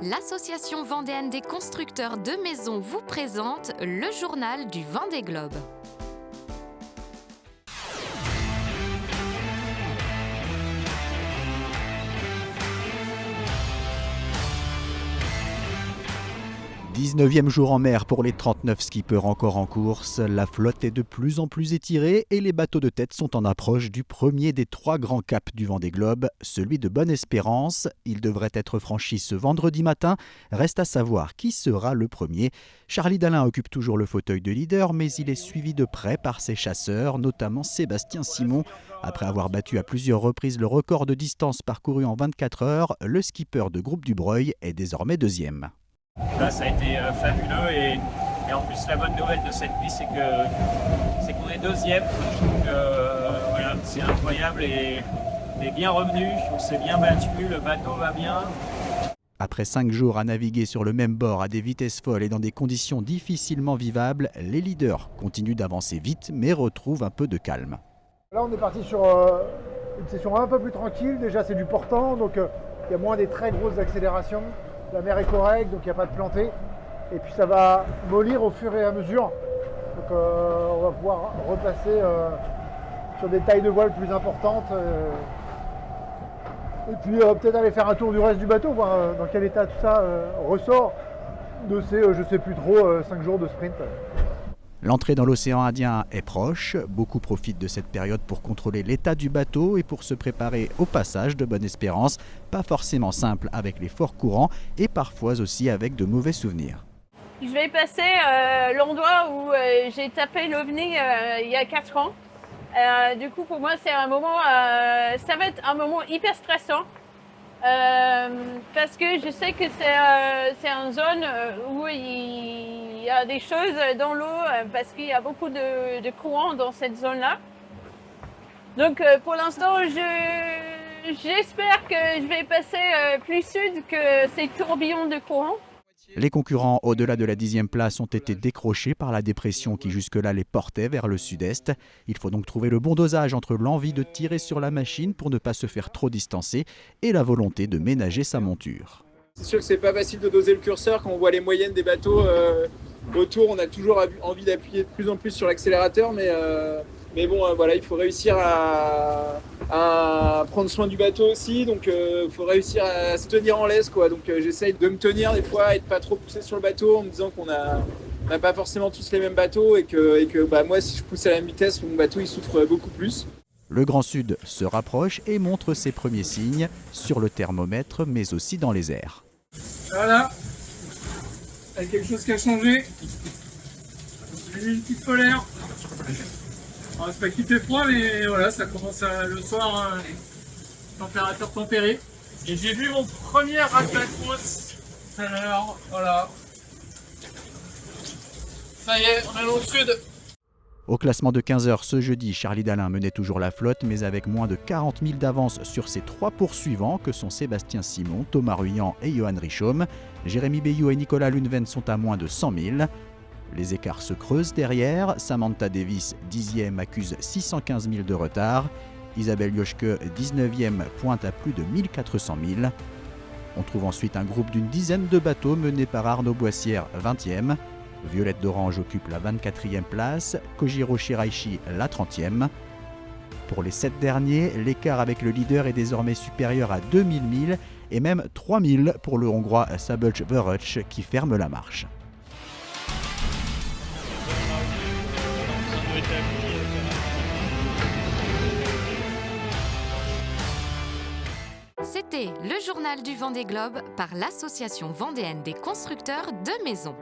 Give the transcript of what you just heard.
L'association vendéenne des constructeurs de maisons vous présente le journal du Vendée Globe. Dix-neuvième jour en mer pour les 39 skippers encore en course. La flotte est de plus en plus étirée et les bateaux de tête sont en approche du premier des 3 grands caps du Vendée Globe, celui de Bonne-Espérance. Il devrait être franchi ce vendredi matin. Reste à savoir qui sera le premier. Charlie Dalin occupe toujours le fauteuil de leader, mais il est suivi de près par ses chasseurs, notamment Sébastien Simon. Après avoir battu à plusieurs reprises le record de distance parcouru en 24 heures, le skipper de Groupe du Breuil est désormais deuxième. Là, ça a été fabuleux et en plus la bonne nouvelle de cette nuit, c'est qu'on est deuxième. Donc voilà, c'est incroyable et on est bien revenu, on s'est bien battu, le bateau va bien. Après 5 jours à naviguer sur le même bord à des vitesses folles et dans des conditions difficilement vivables, les leaders continuent d'avancer vite mais retrouvent un peu de calme. Là, on est parti sur une session un peu plus tranquille. Déjà, c'est du portant, donc il y a moins des très grosses accélérations. La mer est correcte, donc il n'y a pas de plantée. Et puis ça va mollir au fur et à mesure. Donc on va pouvoir repasser sur des tailles de voile plus importantes. Et puis peut-être aller faire un tour du reste du bateau, voir dans quel état tout ça ressort de ces, je sais plus trop, 5 jours de sprint. L'entrée dans l'océan Indien est proche. Beaucoup profitent de cette période pour contrôler l'état du bateau et pour se préparer au passage de Bonne-Espérance. Pas forcément simple avec les forts courants et parfois aussi avec de mauvais souvenirs. Je vais passer l'endroit où j'ai tapé l'OVNI il y a 4 ans. Du coup, pour moi, c'est un moment, ça va être un moment hyper stressant. Parce que je sais que c'est une zone où il y a des choses dans l'eau parce qu'il y a beaucoup de courants dans cette zone-là. Donc pour l'instant, j'espère que je vais passer plus sud que ces tourbillons de courant. Les concurrents au-delà de la 10e place ont été décrochés par la dépression qui jusque-là les portait vers le sud-est. Il faut donc trouver le bon dosage entre l'envie de tirer sur la machine pour ne pas se faire trop distancer et la volonté de ménager sa monture. C'est sûr que c'est pas facile de doser le curseur quand on voit les moyennes des bateaux autour. On a toujours envie d'appuyer de plus en plus sur l'accélérateur, mais bon, voilà, il faut réussir à prendre soin du bateau aussi, donc il faut réussir à se tenir en laisse, quoi. Donc j'essaye de me tenir des fois et de pas trop pousser sur le bateau en me disant qu'on n'a pas forcément tous les mêmes bateaux et que moi, si je pousse à la même vitesse, mon bateau il souffre beaucoup plus. Le Grand Sud se rapproche et montre ses premiers signes sur le thermomètre, mais aussi dans les airs. Voilà, il y a quelque chose qui a changé. J'ai mis une petite polaire. C'est pas qu'il fait froid, mais voilà, ça commence le soir, température tempérée. Et j'ai vu mon premier ratacos tout à l'heure, voilà. Ça y est, on est au sud. Au classement de 15 heures ce jeudi, Charlie Dalin menait toujours la flotte, mais avec moins de 40 000 d'avance sur ses 3 poursuivants que sont Sébastien Simon, Thomas Ruyant et Johan Richaume. Jérémy Bayou et Nicolas Luneven sont à moins de 100 000. Les écarts se creusent derrière. Samantha Davis, 10e, accuse 615 000 de retard. Isabelle Yoshke, 19e, pointe à plus de 1400 000. On trouve ensuite un groupe d'une dizaine de bateaux mené par Arnaud Boissière, 20e. Violette d'Orange occupe la 24e place. Kojiro Shiraishi, la 30e. Pour les 7 derniers, l'écart avec le leader est désormais supérieur à 2000 milles et même 3000 pour le Hongrois Szabolcs Vörös qui ferme la marche. C'était le journal du Vendée Globe par l'association vendéenne des constructeurs de maisons.